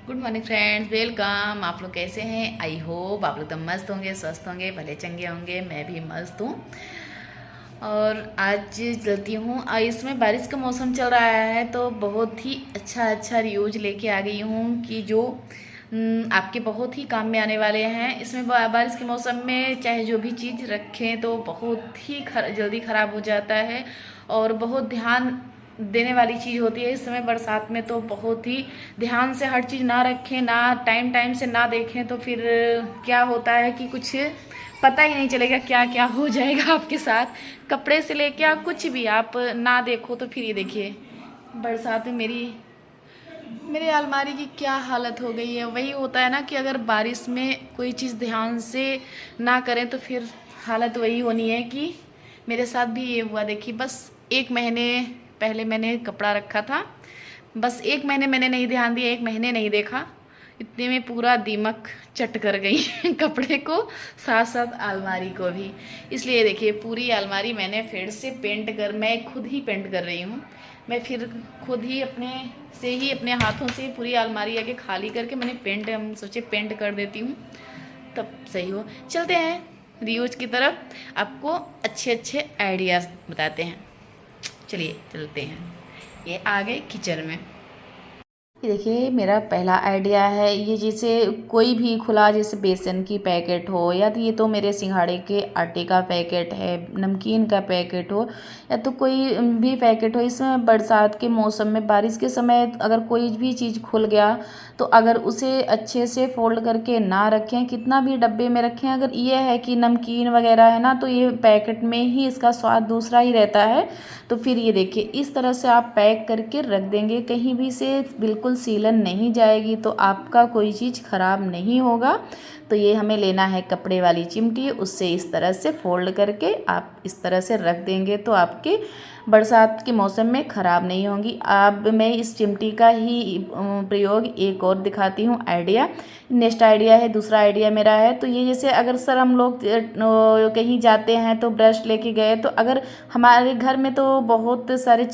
Good morning friends, welcome. आप लोग कैसे हैं? आई होप आप लोग तो मस्त होंगे, स्वस्थ होंगे, भले चंगे होंगे। मैं भी मस्त हूँ। और आज चलती हूँ, इसमें बारिश का मौसम चल रहा है तो बहुत ही अच्छा अच्छा रिव्यूज लेके आ गई हूँ कि जो आपके बहुत ही काम में आने वाले हैं। इसमें बारिश के मौसम में चाहे जो भी चीज़ रखें तो बहुत ही जल्दी ख़राब हो जाता है और बहुत ध्यान देने वाली चीज़ होती है। इस समय बरसात में तो बहुत ही ध्यान से हर चीज़ ना रखें, ना टाइम टाइम से ना देखें तो फिर क्या होता है कि कुछ पता ही नहीं चलेगा क्या क्या हो जाएगा आपके साथ। कपड़े से लेके आप कुछ भी आप ना देखो तो फिर ये देखिए बरसात में मेरे अलमारी की क्या हालत हो गई है। वही होता है ना कि अगर बारिश में कोई चीज़ ध्यान से ना करें तो फिर हालत वही होनी है कि मेरे साथ भी ये हुआ। देखिए बस 1 महीने पहले मैंने कपड़ा रखा था, बस 1 महीने मैंने नहीं ध्यान दिया, 1 महीने नहीं देखा, इतने में पूरा दीमक चट कर गई कपड़े को, साथ साथ अलमारी को भी। इसलिए देखिए पूरी अलमारी मैंने फिर से मैं खुद ही पेंट कर रही हूँ। मैं फिर खुद ही अपने हाथों से पूरी अलमारी आके खाली करके हम सोचे पेंट कर देती हूँ तब सही हो। चलते हैं रियूज की तरफ, आपको अच्छे अच्छे आइडियाज़ बताते हैं। चलिए चलते हैं। ये आ गए किचन में। ये देखिए मेरा पहला आइडिया है, ये जैसे कोई भी खुला जैसे बेसन की पैकेट हो, या तो ये तो मेरे सिंघाड़े के आटे का पैकेट है, नमकीन का पैकेट हो, या तो कोई भी पैकेट हो। इसमें बरसात के मौसम में बारिश के समय अगर कोई भी चीज़ खुल गया तो अगर उसे अच्छे से फोल्ड करके ना रखें, कितना भी डब्बे में रखें, अगर ये है कि नमकीन वगैरह है ना तो ये पैकेट में ही इसका स्वाद दूसरा ही रहता है। तो फिर ये देखिए इस तरह से आप पैक करके रख देंगे, कहीं भी से बिल्कुल सीलन नहीं जाएगी तो आपका कोई चीज़ ख़राब नहीं होगा। तो ये हमें लेना है कपड़े वाली चिमटी, उससे इस तरह से फोल्ड करके आप इस तरह से रख देंगे तो आपके बरसात के मौसम में ख़राब नहीं होंगी। अब मैं इस चिमटी का ही प्रयोग एक और दिखाती हूँ आइडिया। नेक्स्ट आइडिया है, दूसरा आइडिया मेरा है, तो ये जैसे अगर सर हम लोग कहीं जाते हैं तो ब्रश लेके गए, तो अगर हमारे घर में तो बहुत सारे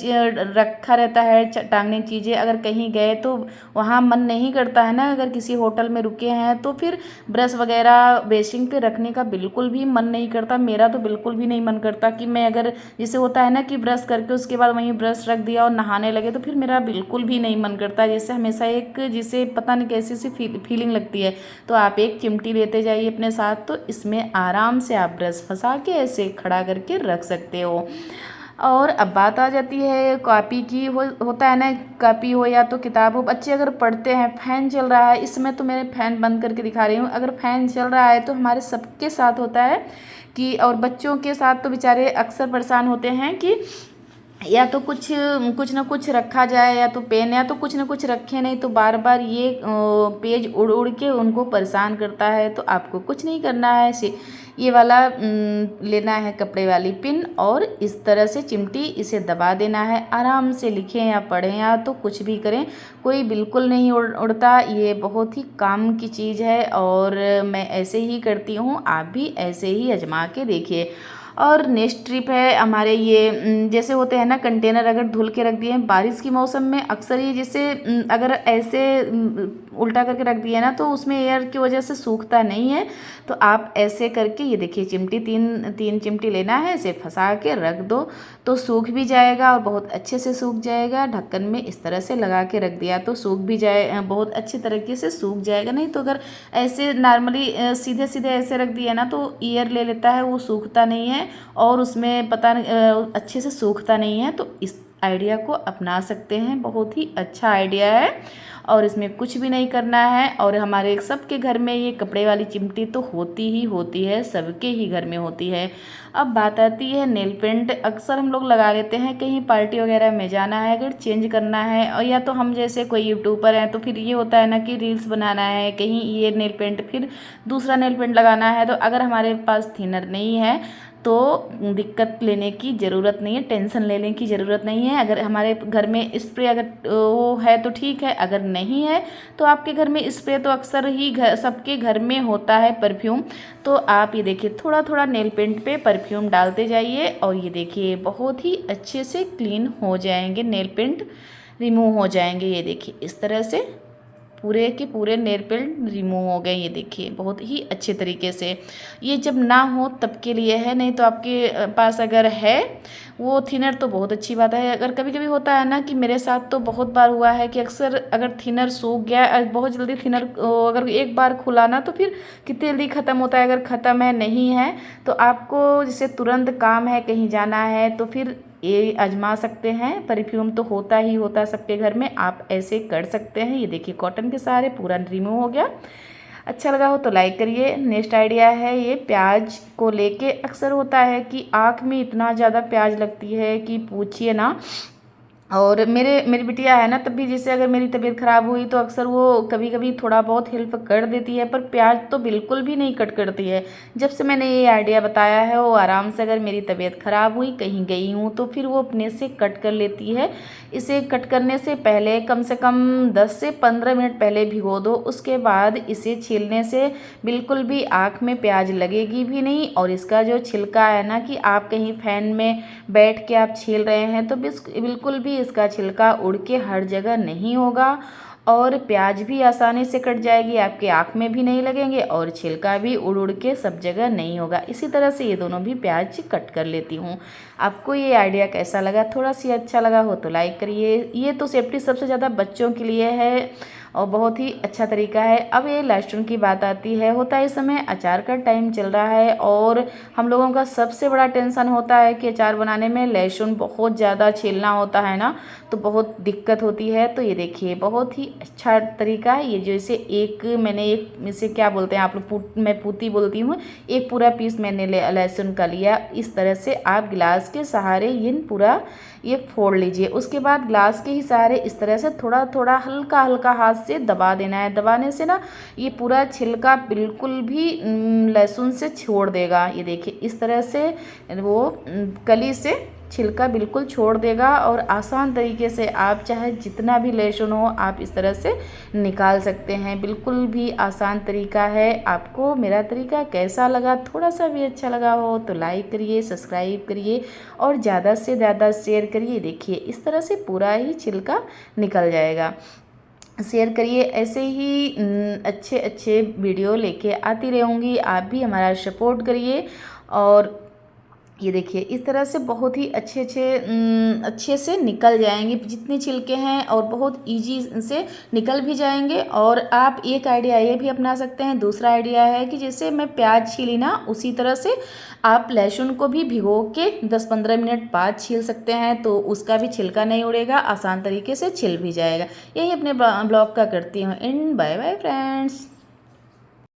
रखा रहता है टांगने की चीज़ें, अगर कहीं गए तो वहाँ मन नहीं करता है ना, अगर किसी होटल में रुके हैं तो फिर ब्रश वगैरह बेसिंग पे रखने का बिल्कुल भी मन नहीं करता। मेरा तो बिल्कुल भी नहीं मन करता कि मैं अगर जैसे होता है ना कि ब्रश करके उसके बाद वहीं ब्रश रख दिया और नहाने लगे, तो फिर मेरा बिल्कुल भी नहीं मन करता। जैसे हमेशा एक जिसे पता नहीं कैसी सी फीलिंग लगती है। तो आप एक चिमटी लेते जाइए अपने साथ, तो इसमें आराम से आप ब्रश फंसा के ऐसे खड़ा करके रख सकते हो। और अब बात आ जाती है कॉपी की। होता है ना, कॉपी हो या तो किताब हो, बच्चे अगर पढ़ते हैं, फ़ैन चल रहा है, इसमें तो मैंने फ़ैन बंद करके दिखा रही हूँ, अगर फ़ैन चल रहा है तो हमारे सबके साथ होता है कि, और बच्चों के साथ तो बेचारे अक्सर परेशान होते हैं कि या तो कुछ ना कुछ रखा जाए, या तो पेन, या तो कुछ ना कुछ रखे नहीं तो बार बार ये पेज उड़ उड़ के उनको परेशान करता है। तो आपको कुछ नहीं करना है, ये वाला लेना है कपड़े वाली पिन, और इस तरह से चिमटी इसे दबा देना है। आराम से लिखें या पढ़ें या तो कुछ भी करें, कोई बिल्कुल नहीं उड़ता। ये बहुत ही काम की चीज़ है और मैं ऐसे ही करती हूँ, आप भी ऐसे ही आजमा के देखिए। और नेक्स्ट ट्रिप है हमारे, ये जैसे होते हैं ना कंटेनर, अगर धुल के रख दिए हैं बारिश के मौसम में, अक्सर ये जैसे अगर ऐसे उल्टा करके रख दिए ना तो उसमें एयर की वजह से सूखता नहीं है। तो आप ऐसे करके ये देखिए चिमटी, तीन तीन चिमटी लेना है, इसे फंसा के रख दो तो सूख भी जाएगा और बहुत अच्छे से सूख जाएगा। ढक्कन में इस तरह से लगा के रख दिया तो सूख भी जाए, बहुत अच्छे तरीके से सूख जाएगा। नहीं तो अगर ऐसे नॉर्मली सीधे सीधे ऐसे रख दिया ना तो ईयर ले लेता है, वो सूखता नहीं है और उसमें पता नहीं अच्छे से सूखता नहीं है। तो इस आइडिया को अपना सकते हैं, बहुत ही अच्छा आइडिया है और इसमें कुछ भी नहीं करना है। और हमारे सबके घर में ये कपड़े वाली चिमटी तो होती ही होती है, सबके ही घर में होती है। अब बात आती है नेल पेंट, अक्सर हम लोग लगा लेते हैं कहीं पार्टी वगैरह में जाना है, अगर चेंज करना है, और या तो हम जैसे कोई यूट्यूबर हैं तो फिर ये होता है ना कि रील्स बनाना है, कहीं ये नेल पेंट फिर दूसरा नेल पेंट लगाना है। तो अगर हमारे पास थिनर नहीं है तो दिक्कत लेने की ज़रूरत नहीं है, टेंशन लेने की ज़रूरत नहीं है। अगर हमारे घर में स्प्रे अगर वो है तो ठीक है, अगर नहीं है तो आपके घर में स्प्रे तो अक्सर ही सबके घर में होता है, परफ्यूम। तो आप ये देखिए थोड़ा थोड़ा नेल पेंट पे परफ्यूम डालते जाइए और ये देखिए बहुत ही अच्छे से क्लीन हो जाएंगे, नेल पेंट रिमूव हो जाएंगे। ये देखिए इस तरह से पूरे के पूरे नेल पेंट रिमूव हो गए। ये देखिए बहुत ही अच्छे तरीके से। ये जब ना हो तब के लिए है, नहीं तो आपके पास अगर है वो थिनर तो बहुत अच्छी बात है। अगर कभी कभी होता है ना कि मेरे साथ तो बहुत बार हुआ है कि अक्सर अगर थिनर सूख गया, बहुत जल्दी थिनर अगर एक बार खुला ना तो फिर कितनी जल्दी ख़त्म होता है। अगर ख़त्म है नहीं है तो आपको जैसे तुरंत काम है कहीं जाना है तो फिर ये आजमा सकते हैं। परफ्यूम तो होता ही होता है सबके घर में, आप ऐसे कर सकते हैं। ये देखिए कॉटन के सहारे पूरा रिमूव हो गया। अच्छा लगा हो तो लाइक करिए। नेक्स्ट आइडिया है ये प्याज को लेके। अक्सर होता है कि आँख में इतना ज़्यादा प्याज लगती है कि पूछिए ना। और मेरी बिटिया है ना, तब भी जैसे अगर मेरी तबीयत ख़राब हुई तो अक्सर वो कभी कभी थोड़ा बहुत हेल्प कर देती है, पर प्याज तो बिल्कुल भी नहीं कट करती है। जब से मैंने ये आइडिया बताया है वो आराम से, अगर मेरी तबीयत ख़राब हुई कहीं गई हूँ तो फिर वो अपने से कट कर लेती है। इसे कट करने से पहले कम से कम 10 से 15 मिनट पहले भिगो दो, उसके बाद इसे छीलने से बिल्कुल भी आँख में प्याज लगेगी भी नहीं। और इसका जो छिलका है ना, कि आप कहीं फैन में बैठ के आप छील रहे हैं तो बिल्कुल भी इसका छिलका उड़ के हर जगह नहीं होगा, और प्याज भी आसानी से कट जाएगी, आपके आँख में भी नहीं लगेंगे और छिलका भी उड़ उड़ के सब जगह नहीं होगा। इसी तरह से ये दोनों भी प्याज कट कर लेती हूँ। आपको ये आइडिया कैसा लगा? थोड़ा सी अच्छा लगा हो तो लाइक करिए। ये तो सेफ्टी सबसे ज़्यादा बच्चों के लिए है और बहुत ही अच्छा तरीका है। अब ये लहसुन की बात आती है। होता है इस समय अचार का टाइम चल रहा है और हम लोगों का सबसे बड़ा टेंशन होता है कि अचार बनाने में लहसुन बहुत ज़्यादा छीलना होता है ना, तो बहुत दिक्कत होती है। तो ये देखिए बहुत ही अच्छा तरीका है। ये जैसे मैंने एक इसे क्या बोलते हैं आप लोग, मैं पूती बोलती हूँ, एक पूरा पीस मैंने लहसुन का लिया। इस तरह से आप गिलास के सहारे पूरा ये फोड़ लीजिए। उसके बाद ग्लास के ही सहारे इस तरह से थोड़ा थोड़ा हल्का हल्का हाथ से दबा देना है। दबाने से ना ये पूरा छिलका बिल्कुल भी लहसुन से छोड़ देगा। ये देखिए इस तरह से वो कली से छिलका बिल्कुल छोड़ देगा और आसान तरीके से आप चाहे जितना भी लहसुन हो आप इस तरह से निकाल सकते हैं। बिल्कुल भी आसान तरीका है। आपको मेरा तरीका कैसा लगा? थोड़ा सा भी अच्छा लगा हो तो लाइक करिए, सब्सक्राइब करिए और ज़्यादा से ज़्यादा शेयर करिए। देखिए इस तरह से पूरा ही छिलका निकल जाएगा। शेयर करिए, ऐसे ही अच्छे अच्छे वीडियो लेके आती रहूँगी। आप भी हमारा सपोर्ट करिए। और ये देखिए इस तरह से बहुत ही अच्छे से निकल जाएंगे जितने छिलके हैं और बहुत इजी से निकल भी जाएंगे। और आप एक आइडिया ये भी अपना सकते हैं। दूसरा आइडिया है कि जैसे मैं प्याज छीली ना, उसी तरह से आप लहसुन को भी भिगो के 10-15 मिनट बाद छील सकते हैं, तो उसका भी छिलका नहीं उड़ेगा, आसान तरीके से छिल भी जाएगा। यही अपने ब्लॉग का करती हूँ एंड बाय बाय फ्रेंड्स।